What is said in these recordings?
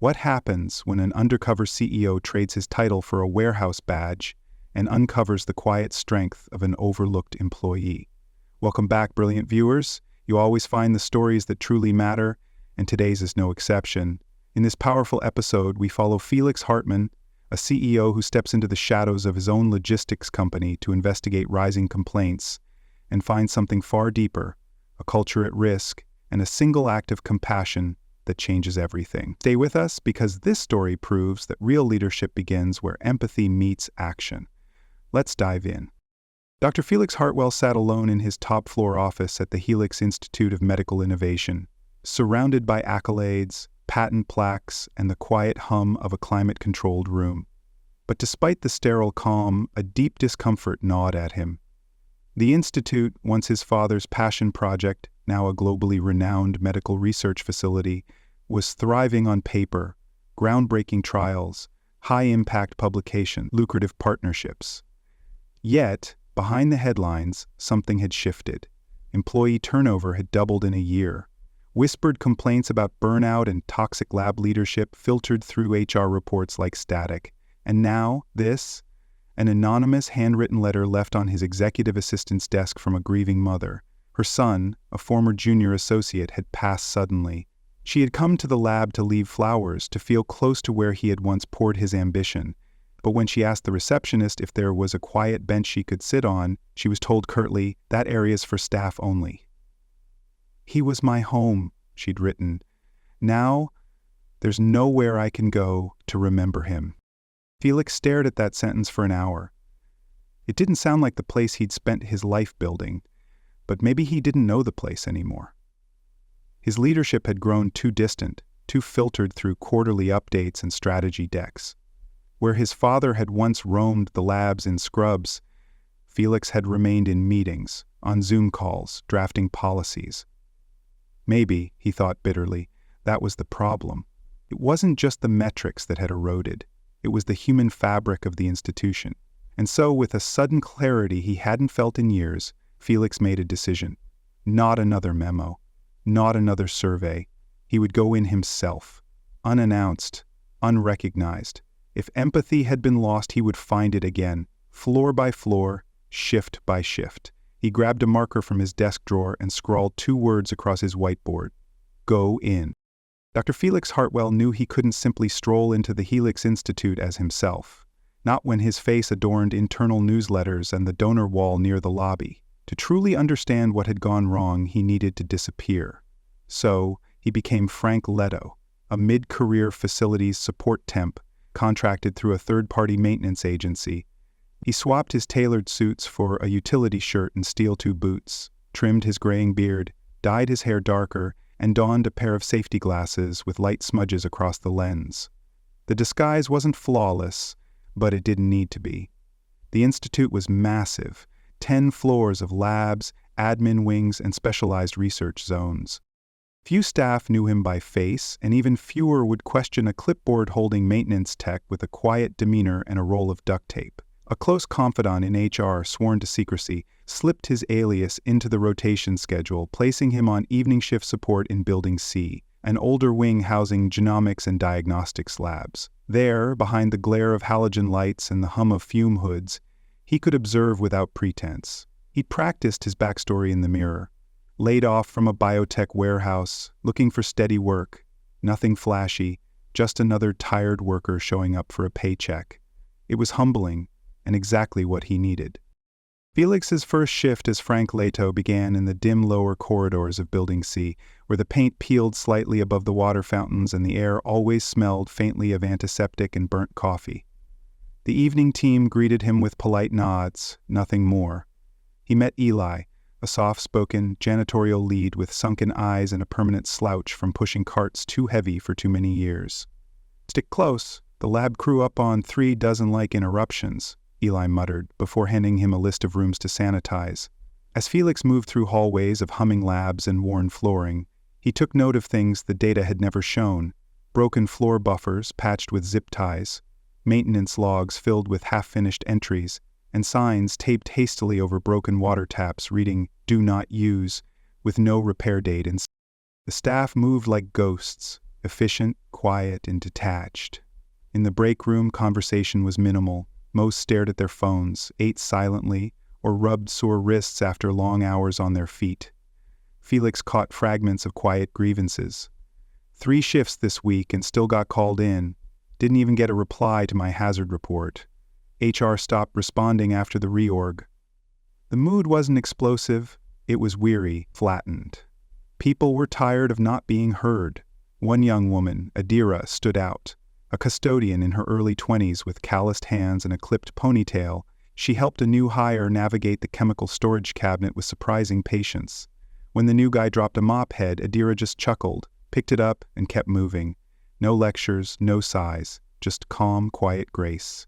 What happens when an undercover CEO trades his title for a warehouse badge and uncovers the quiet strength of an overlooked employee? Welcome back, brilliant viewers. You always find the stories that truly matter, and today's is no exception. In this powerful episode, we follow Felix Hartmann, a CEO who steps into the shadows of his own logistics company to investigate rising complaints and find something far deeper, a culture at risk, and a single act of compassion that changes everything. Stay with us because this story proves that real leadership begins where empathy meets action. Let's dive in. Dr. Felix Hartwell sat alone in his top-floor office at the Helix Institute of Medical Innovation, surrounded by accolades, patent plaques, and the quiet hum of a climate-controlled room. But despite the sterile calm, a deep discomfort gnawed at him. The Institute, once his father's passion project, now a globally renowned medical research facility, was thriving on paper, groundbreaking trials, high-impact publication, lucrative partnerships. Yet, behind the headlines, something had shifted. Employee turnover had doubled in a year. Whispered complaints about burnout and toxic lab leadership filtered through HR reports like static. And now, an anonymous handwritten letter left on his executive assistant's desk from a grieving mother. Her son, a former junior associate, had passed suddenly. She had come to the lab to leave flowers, to feel close to where he had once poured his ambition. But when she asked the receptionist if there was a quiet bench she could sit on, she was told curtly, "That area's for staff only." "He was my home," she'd written. "Now, there's nowhere I can go to remember him." Felix stared at that sentence for an hour. It didn't sound like the place he'd spent his life building, but maybe he didn't know the place anymore. His leadership had grown too distant, too filtered through quarterly updates and strategy decks. Where his father had once roamed the labs in scrubs, Felix had remained in meetings, on Zoom calls, drafting policies. Maybe, he thought bitterly, that was the problem. It wasn't just the metrics that had eroded. It was the human fabric of the institution. And so, with a sudden clarity he hadn't felt in years, Felix made a decision. Not another memo. Not another survey. He would go in himself. Unannounced. Unrecognized. If empathy had been lost, he would find it again. Floor by floor, shift by shift. He grabbed a marker from his desk drawer and scrawled 2 words across his whiteboard. Go in. Dr. Felix Hartwell knew he couldn't simply stroll into the Helix Institute as himself. Not when his face adorned internal newsletters and the donor wall near the lobby. To truly understand what had gone wrong, he needed to disappear. So, he became Frank Leto, a mid-career facilities support temp, contracted through a third-party maintenance agency. He swapped his tailored suits for a utility shirt and steel-toe boots, trimmed his graying beard, dyed his hair darker, and donned a pair of safety glasses with light smudges across the lens. The disguise wasn't flawless, but it didn't need to be. The institute was massive, 10 floors of labs, admin wings, and specialized research zones. Few staff knew him by face, and even fewer would question a clipboard-holding maintenance tech with a quiet demeanor and a roll of duct tape. A close confidant in HR, sworn to secrecy, slipped his alias into the rotation schedule, placing him on evening shift support in Building C, an older wing housing genomics and diagnostics labs. There, behind the glare of halogen lights and the hum of fume hoods, he could observe without pretense. He'd practiced his backstory in the mirror. Laid off from a biotech warehouse, looking for steady work. Nothing flashy, just another tired worker showing up for a paycheck. It was humbling, and exactly what he needed. Felix's first shift as Frank Leto began in the dim lower corridors of Building C, where the paint peeled slightly above the water fountains and the air always smelled faintly of antiseptic and burnt coffee. The evening team greeted him with polite nods, nothing more. He met Eli, a soft-spoken, janitorial lead with sunken eyes and a permanent slouch from pushing carts too heavy for too many years. "Stick close, the lab crew up on 3 dozen-like interruptions," Eli muttered, before handing him a list of rooms to sanitize. As Felix moved through hallways of humming labs and worn flooring, he took note of things the data had never shown: broken floor buffers patched with zip ties, maintenance logs filled with half-finished entries, and signs taped hastily over broken water taps reading "Do not use," with no repair date in sight. The staff moved like ghosts, efficient, quiet, and detached. In the break room, conversation was minimal. Most stared at their phones, ate silently, or rubbed sore wrists after long hours on their feet. Felix caught fragments of quiet grievances. 3 shifts this week and still got called in. Didn't even get a reply to my hazard report. HR stopped responding after the reorg. The mood wasn't explosive, it was weary, flattened. People were tired of not being heard. One young woman, Adira, stood out. A custodian in her early 20s with calloused hands and a clipped ponytail, she helped a new hire navigate the chemical storage cabinet with surprising patience. When the new guy dropped a mop head, Adira just chuckled, picked it up, and kept moving. No lectures, no sighs, just calm, quiet grace.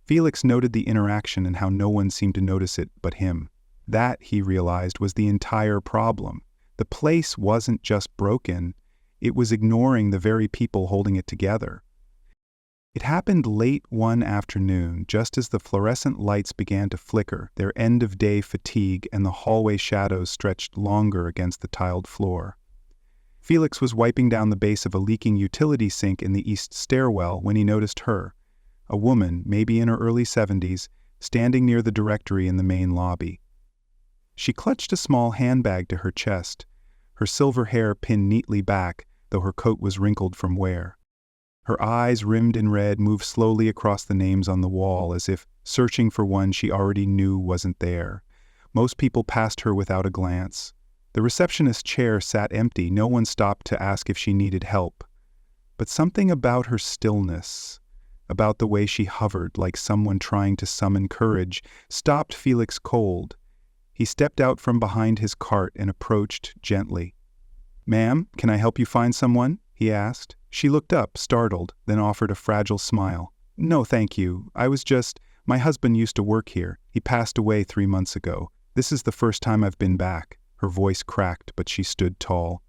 Felix noted the interaction and how no one seemed to notice it but him. That, he realized, was the entire problem. The place wasn't just broken, it was ignoring the very people holding it together. It happened late one afternoon, just as the fluorescent lights began to flicker, their end-of-day fatigue and the hallway shadows stretched longer against the tiled floor. Felix was wiping down the base of a leaking utility sink in the east stairwell when he noticed her, a woman, maybe in her early 70s, standing near the directory in the main lobby. She clutched a small handbag to her chest, her silver hair pinned neatly back, though her coat was wrinkled from wear. Her eyes, rimmed in red, moved slowly across the names on the wall as if searching for one she already knew wasn't there. Most people passed her without a glance. The receptionist's chair sat empty, no one stopped to ask if she needed help. But something about her stillness, about the way she hovered like someone trying to summon courage, stopped Felix cold. He stepped out from behind his cart and approached gently. "Ma'am, can I help you find someone?" he asked. She looked up, startled, then offered a fragile smile. "No, thank you. My husband used to work here. He passed away 3 months ago. This is the first time I've been back." Her voice cracked, but she stood tall.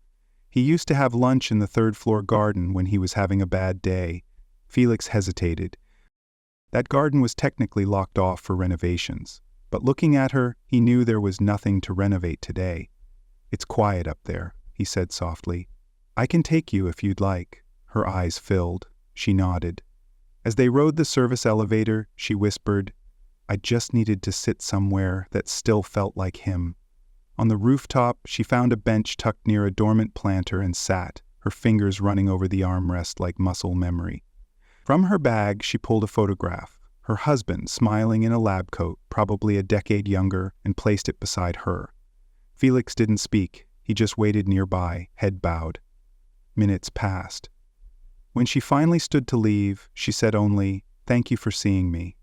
"He used to have lunch in the 3rd-floor garden when he was having a bad day." Felix hesitated. That garden was technically locked off for renovations, but looking at her, he knew there was nothing to renovate today. "It's quiet up there," he said softly. "I can take you if you'd like." Her eyes filled. She nodded. As they rode the service elevator, she whispered, "I just needed to sit somewhere that still felt like him." On the rooftop, she found a bench tucked near a dormant planter and sat, her fingers running over the armrest like muscle memory. From her bag, she pulled a photograph, her husband smiling in a lab coat, probably a decade younger, and placed it beside her. Felix didn't speak. He just waited nearby, head bowed. Minutes passed. When she finally stood to leave, she said only, "Thank you for seeing me."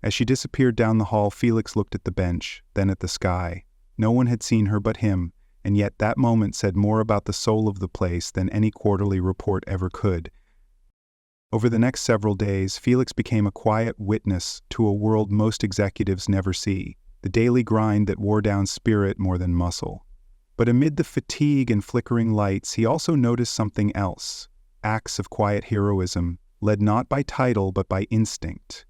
As she disappeared down the hall, Felix looked at the bench, then at the sky. No one had seen her but him, and yet that moment said more about the soul of the place than any quarterly report ever could. Over the next several days, Felix became a quiet witness to a world most executives never see, the daily grind that wore down spirit more than muscle. But amid the fatigue and flickering lights, he also noticed something else. Acts of quiet heroism, led not by title but by instinct.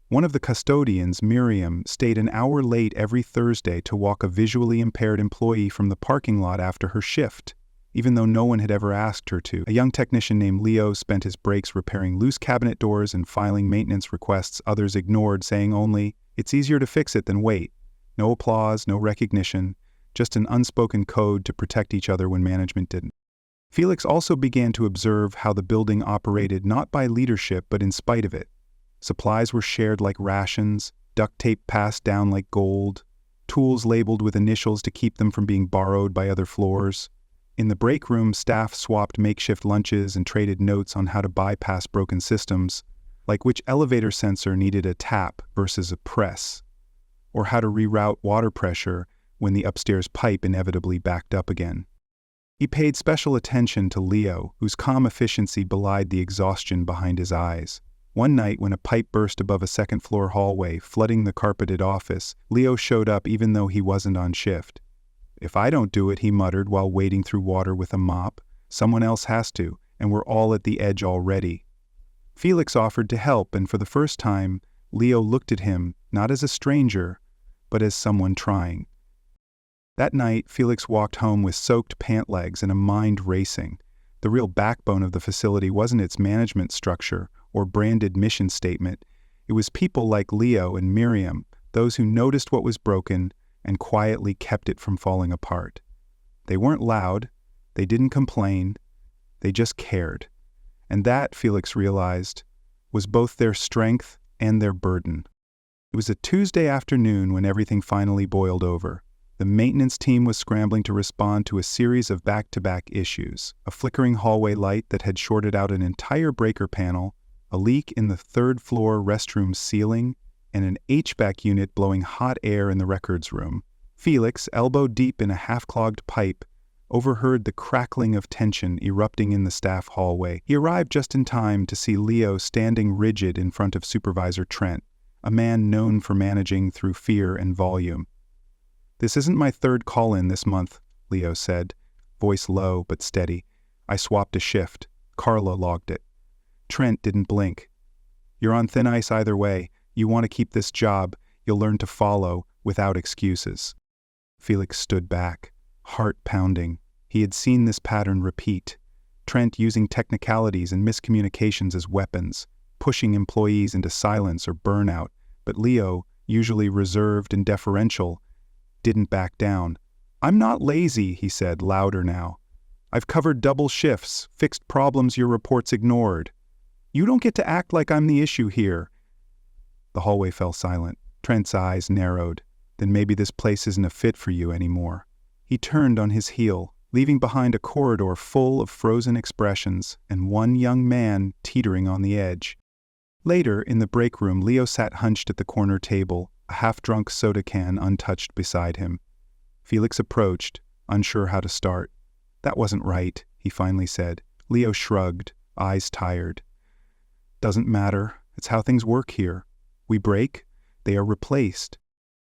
One of the custodians, Miriam, stayed an hour late every Thursday to walk a visually impaired employee from the parking lot after her shift, even though no one had ever asked her to. A young technician named Leo spent his breaks repairing loose cabinet doors and filing maintenance requests others ignored, saying only, "It's easier to fix it than wait." No applause, no recognition, just an unspoken code to protect each other when management didn't. Felix also began to observe how the building operated not by leadership but in spite of it. Supplies were shared like rations, duct tape passed down like gold, tools labeled with initials to keep them from being borrowed by other floors. In the break room, staff swapped makeshift lunches and traded notes on how to bypass broken systems, like which elevator sensor needed a tap versus a press, or how to reroute water pressure when the upstairs pipe inevitably backed up again. He paid special attention to Leo, whose calm efficiency belied the exhaustion behind his eyes. One night, when a pipe burst above a second-floor hallway, flooding the carpeted office, Leo showed up even though he wasn't on shift. "If I don't do it," he muttered while wading through water with a mop, "someone else has to, and we're all at the edge already." Felix offered to help, and for the first time, Leo looked at him, not as a stranger, but as someone trying. That night, Felix walked home with soaked pant legs and a mind racing. The real backbone of the facility wasn't its management structure or branded mission statement. It was people like Leo and Miriam, those who noticed what was broken and quietly kept it from falling apart. They weren't loud, they didn't complain, they just cared. And that, Felix realized, was both their strength and their burden. It was a Tuesday afternoon when everything finally boiled over. The maintenance team was scrambling to respond to a series of back-to-back issues: a flickering hallway light that had shorted out an entire breaker panel, a leak in the third-floor restroom ceiling, and an HVAC unit blowing hot air in the records room. Felix, elbow-deep in a half-clogged pipe, overheard the crackling of tension erupting in the staff hallway. He arrived just in time to see Leo standing rigid in front of Supervisor Trent, a man known for managing through fear and volume. "This isn't my third call-in this month," Leo said, voice low but steady. "I swapped a shift. Carla logged it." Trent didn't blink. "You're on thin ice either way. You want to keep this job, you'll learn to follow without excuses." Felix stood back, heart pounding. He had seen this pattern repeat. Trent using technicalities and miscommunications as weapons, pushing employees into silence or burnout, but Leo, usually reserved and deferential, didn't back down. "I'm not lazy," he said, louder now. "I've covered double shifts, fixed problems your reports ignored. You don't get to act like I'm the issue here." The hallway fell silent. Trent's eyes narrowed. "Then maybe this place isn't a fit for you anymore." He turned on his heel, leaving behind a corridor full of frozen expressions and one young man teetering on the edge. Later, in the break room, Leo sat hunched at the corner table, a half-drunk soda can untouched beside him. Felix approached, unsure how to start. "That wasn't right," he finally said. Leo shrugged, eyes tired. "Doesn't matter. It's how things work here. We break, they are replaced."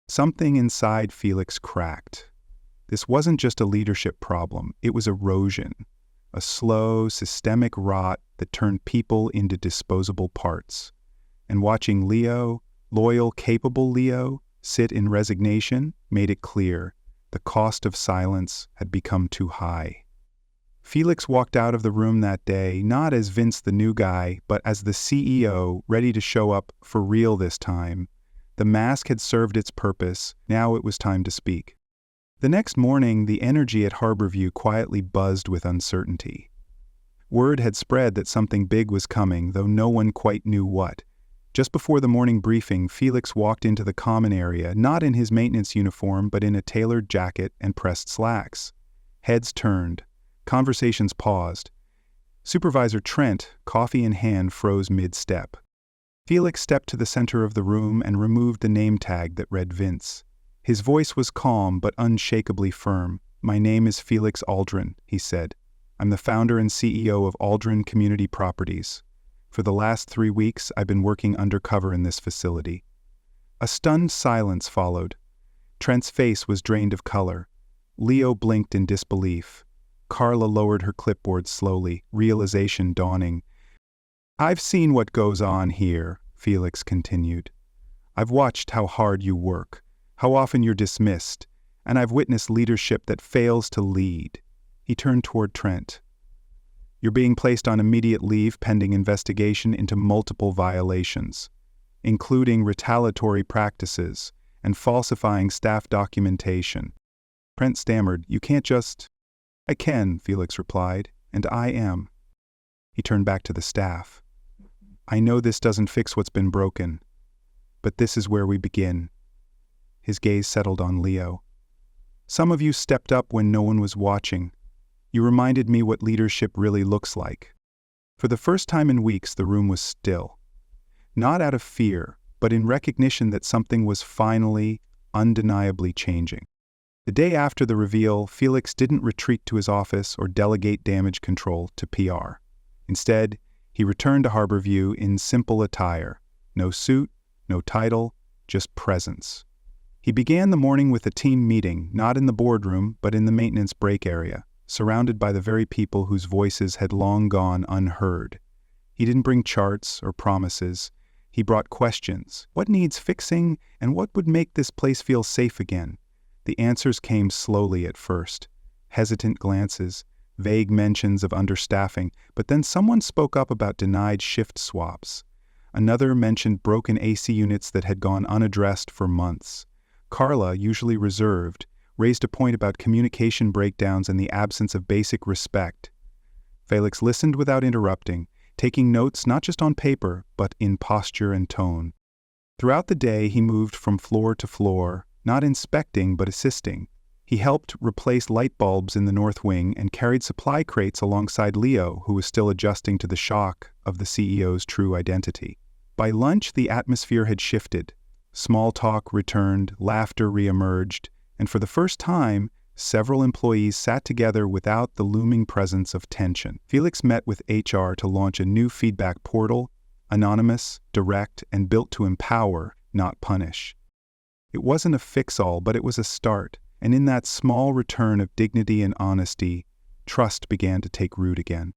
Something inside Felix cracked. This wasn't just a leadership problem, it was erosion. A slow, systemic rot that turned people into disposable parts. And watching Leo, loyal, capable Leo, sit in resignation made it clear the cost of silence had become too high. Felix walked out of the room that day not as Vince the new guy, but as the CEO, ready to show up for real this time. The mask had served its purpose, now it was time to speak. The next morning, the energy at Harborview quietly buzzed with uncertainty. Word had spread that something big was coming, though no one quite knew what. Just before the morning briefing, Felix walked into the common area, not in his maintenance uniform, but in a tailored jacket and pressed slacks. Heads turned. Conversations paused. Supervisor Trent, coffee in hand, froze mid-step. Felix stepped to the center of the room and removed the name tag that read Vince. His voice was calm but unshakably firm. "My name is Felix Aldrin," he said. "I'm the founder and CEO of Aldrin Community Properties. For the last 3 weeks, I've been working undercover in this facility." A stunned silence followed. Trent's face was drained of color. Leo blinked in disbelief. Carla lowered her clipboard slowly, realization dawning. "I've seen what goes on here," Felix continued. "I've watched how hard you work, how often you're dismissed, and I've witnessed leadership that fails to lead." He turned toward Trent. "You're being placed on immediate leave pending investigation into multiple violations, including retaliatory practices and falsifying staff documentation." Trent stammered, "You can't just—" "I can," Felix replied, "and I am." He turned back to the staff. "I know this doesn't fix what's been broken, but this is where we begin." His gaze settled on Leo. "Some of you stepped up when no one was watching. You reminded me what leadership really looks like." For the first time in weeks, the room was still. Not out of fear, but in recognition that something was finally, undeniably changing. The day after the reveal, Felix didn't retreat to his office or delegate damage control to PR. Instead, he returned to Harborview in simple attire. No suit, no title, just presence. He began the morning with a team meeting, not in the boardroom, but in the maintenance break area, surrounded by the very people whose voices had long gone unheard. He didn't bring charts or promises. He brought questions. What needs fixing, and what would make this place feel safe again? The answers came slowly at first. Hesitant glances, vague mentions of understaffing, but then someone spoke up about denied shift swaps. Another mentioned broken AC units that had gone unaddressed for months. Carla, usually reserved, raised a point about communication breakdowns and the absence of basic respect. Felixs listened without interrupting, taking notes not just on paper, but in posture and tone. Throughout the day, he moved from floor to floor, not inspecting but assisting. He helped replace light bulbs in the north wing and carried supply crates alongside Leo, who was still adjusting to the shock of the CEO's true identity. By lunch, the atmosphere had shifted. Small talk returned, laughter reemerged, and for the first time, several employees sat together without the looming presence of tension. Felixs met with HR to launch a new feedback portal, anonymous, direct, and built to empower, not punish. It wasn't a fix-all, but it was a start, and in that small return of dignity and honesty, trust began to take root again.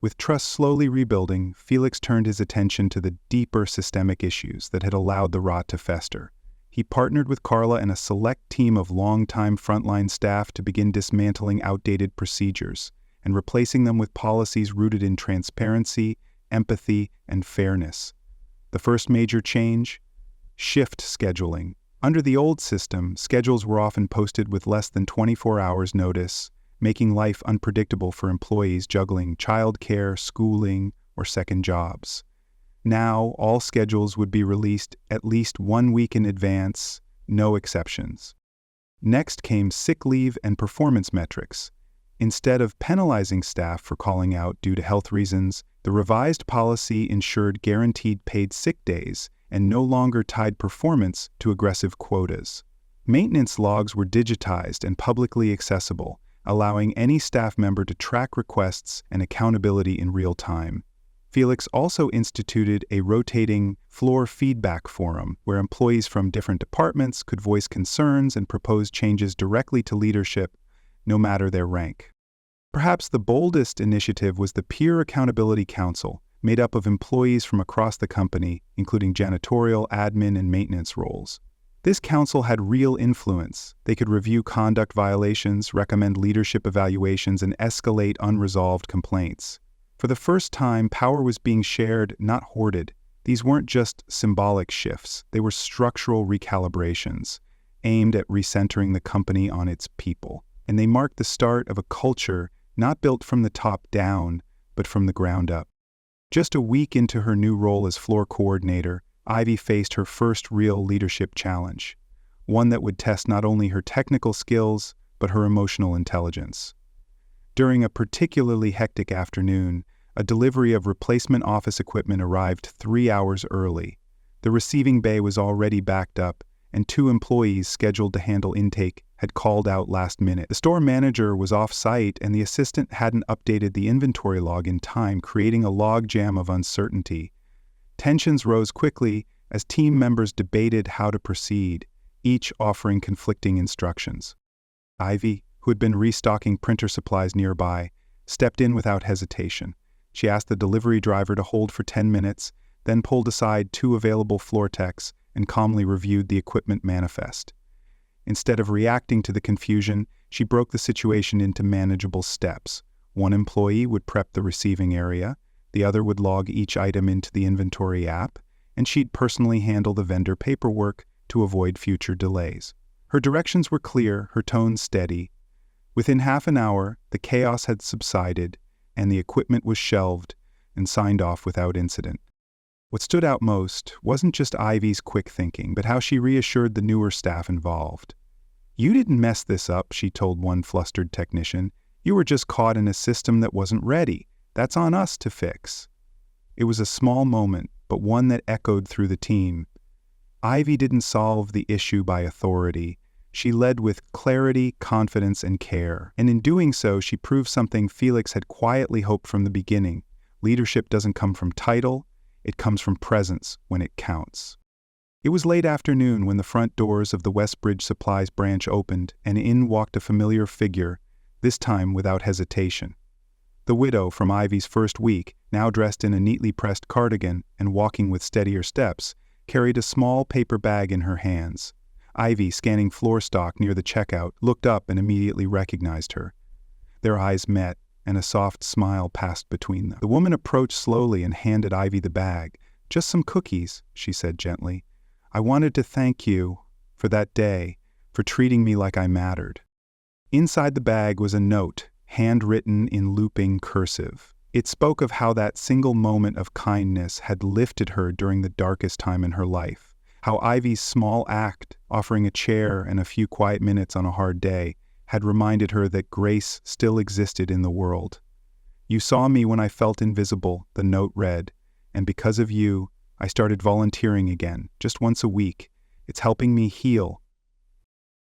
With trust slowly rebuilding, Felixs turned his attention to the deeper systemic issues that had allowed the rot to fester. He partnered with Carla and a select team of longtime frontline staff to begin dismantling outdated procedures and replacing them with policies rooted in transparency, empathy, and fairness. The first major change? Shift scheduling. Under the old system, schedules were often posted with less than 24 hours notice, making life unpredictable for employees juggling childcare, schooling, or second jobs. Now, all schedules would be released at least 1 week in advance, no exceptions. Next came sick leave and performance metrics. Instead of penalizing staff for calling out due to health reasons, the revised policy ensured guaranteed paid sick days and no longer tied performance to aggressive quotas. Maintenance logs were digitized and publicly accessible, allowing any staff member to track requests and accountability in real time. Felixs also instituted a rotating floor feedback forum where employees from different departments could voice concerns and propose changes directly to leadership, no matter their rank. Perhaps the boldest initiative was the Peer Accountability Council, made up of employees from across the company, including janitorial, admin, and maintenance roles. This council had real influence. They could review conduct violations, recommend leadership evaluations, and escalate unresolved complaints. For the first time, power was being shared, not hoarded. These weren't just symbolic shifts. They were structural recalibrations, aimed at recentering the company on its people. And they marked the start of a culture not built from the top down, but from the ground up. Just a week into her new role as floor coordinator, Ivy faced her first real leadership challenge, one that would test not only her technical skills, but her emotional intelligence. During a particularly hectic afternoon, a delivery of replacement office equipment arrived 3 hours early. The receiving bay was already backed up, and 2 employees scheduled to handle intake had called out last minute. The store manager was off-site, and the assistant hadn't updated the inventory log in time, creating a logjam of uncertainty. Tensions rose quickly as team members debated how to proceed, each offering conflicting instructions. Ivy, who had been restocking printer supplies nearby, stepped in without hesitation. She asked the delivery driver to hold for 10 minutes, then pulled aside 2 available floor techs and calmly reviewed the equipment manifest. Instead of reacting to the confusion, she broke the situation into manageable steps. One employee would prep the receiving area, the other would log each item into the inventory app, and she'd personally handle the vendor paperwork to avoid future delays. Her directions were clear, her tone steady. Within half an hour, the chaos had subsided, and the equipment was shelved and signed off without incident. What stood out most wasn't just Ivy's quick thinking, but how she reassured the newer staff involved. "You didn't mess this up," she told one flustered technician. "You were just caught in a system that wasn't ready. That's on us to fix." It was a small moment, but one that echoed through the team. Ivy didn't solve the issue by authority. She led with clarity, confidence, and care. And in doing so, she proved something Felixs had quietly hoped from the beginning. Leadership doesn't come from title, it comes from presence when it counts. It was late afternoon when the front doors of the Westbridge Supplies branch opened, and in walked a familiar figure, this time without hesitation. The widow from Ivy's first week, now dressed in a neatly pressed cardigan and walking with steadier steps, carried a small paper bag in her hands. Ivy, scanning floor stock near the checkout, looked up and immediately recognized her. Their eyes met, and a soft smile passed between them. The woman approached slowly and handed Ivy the bag. "Just some cookies," she said gently. "I wanted to thank you for that day, for treating me like I mattered." Inside the bag was a note, handwritten in looping cursive. It spoke of how that single moment of kindness had lifted her during the darkest time in her life, how Ivy's small act, offering a chair and a few quiet minutes on a hard day, had reminded her that grace still existed in the world. "You saw me when I felt invisible," the note read, "and because of you, I started volunteering again, just once a week. It's helping me heal."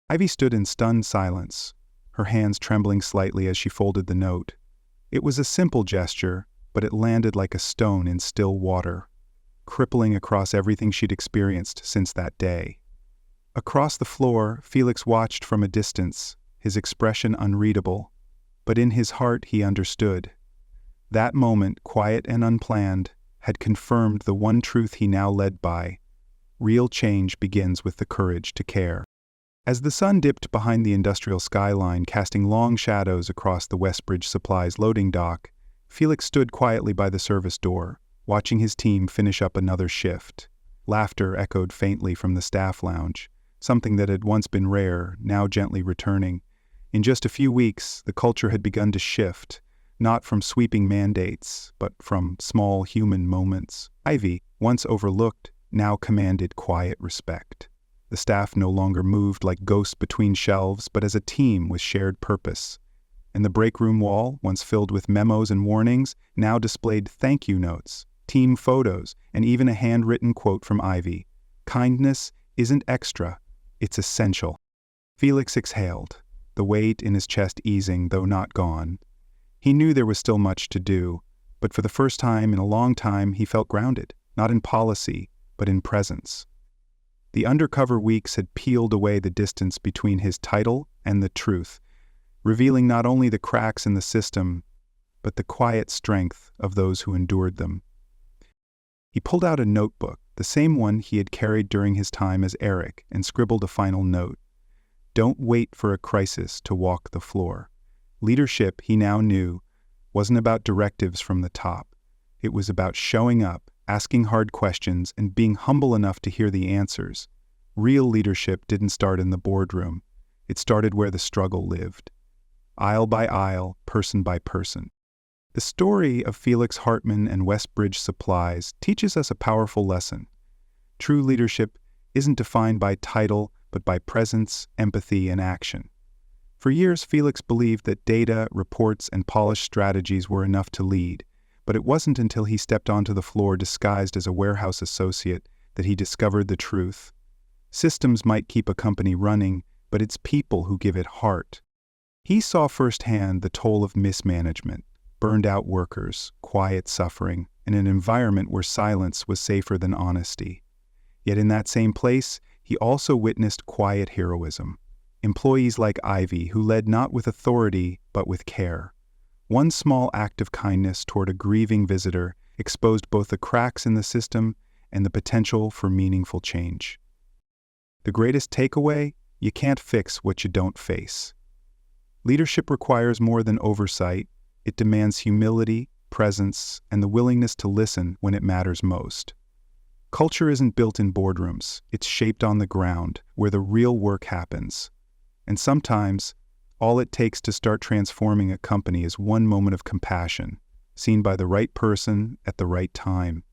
Ivy stood in stunned silence, her hands trembling slightly as she folded the note. It was a simple gesture, but it landed like a stone in still water, crippling across everything she'd experienced since that day. Across the floor, Felix watched from a distance, his expression unreadable, but in his heart he understood. That moment, quiet and unplanned, had confirmed the one truth he now led by: real change begins with the courage to care. As the sun dipped behind the industrial skyline, casting long shadows across the Westbridge Supplies loading dock, Felix stood quietly by the service door, watching his team finish up another shift. Laughter echoed faintly from the staff lounge, something that had once been rare, now gently returning. In just a few weeks, the culture had begun to shift, not from sweeping mandates, but from small human moments. Ivy, once overlooked, now commanded quiet respect. The staff no longer moved like ghosts between shelves, but as a team with shared purpose. And the break room wall, once filled with memos and warnings, now displayed thank you notes, team photos, and even a handwritten quote from Ivy. "Kindness isn't extra, it's essential." Felix exhaled, the weight in his chest easing, though not gone. He knew there was still much to do, but for the first time in a long time he felt grounded, not in policy, but in presence. The Undercover weeks had peeled away the distance between his title and the truth, revealing not only the cracks in the system, but the quiet strength of those who endured them. He pulled out a notebook, the same one he had carried during his time as Eric, and scribbled a final note. Don't wait for a crisis to walk the floor. Leadership, he now knew, wasn't about directives from the top. It was about showing up, asking hard questions, and being humble enough to hear the answers. Real leadership didn't start in the boardroom. It started where the struggle lived. Aisle by aisle, person by person. The story of Felix Hartman and Westbridge Supplies teaches us a powerful lesson. True leadership isn't defined by title, but by presence, empathy, and action. For years, Felix believed that data, reports, and polished strategies were enough to lead, but it wasn't until he stepped onto the floor disguised as a warehouse associate that he discovered the truth. Systems might keep a company running, but it's people who give it heart. He saw firsthand the toll of mismanagement, burned-out workers, quiet suffering, and an environment where silence was safer than honesty. Yet in that same place, he also witnessed quiet heroism. Employees like Ivy who led not with authority, but with care. One small act of kindness toward a grieving visitor exposed both the cracks in the system and the potential for meaningful change. The greatest takeaway: you can't fix what you don't face. Leadership requires more than oversight. It demands humility, presence, and the willingness to listen when it matters most. Culture isn't built in boardrooms. It's shaped on the ground, where the real work happens. And sometimes, all it takes to start transforming a company is one moment of compassion, seen by the right person at the right time.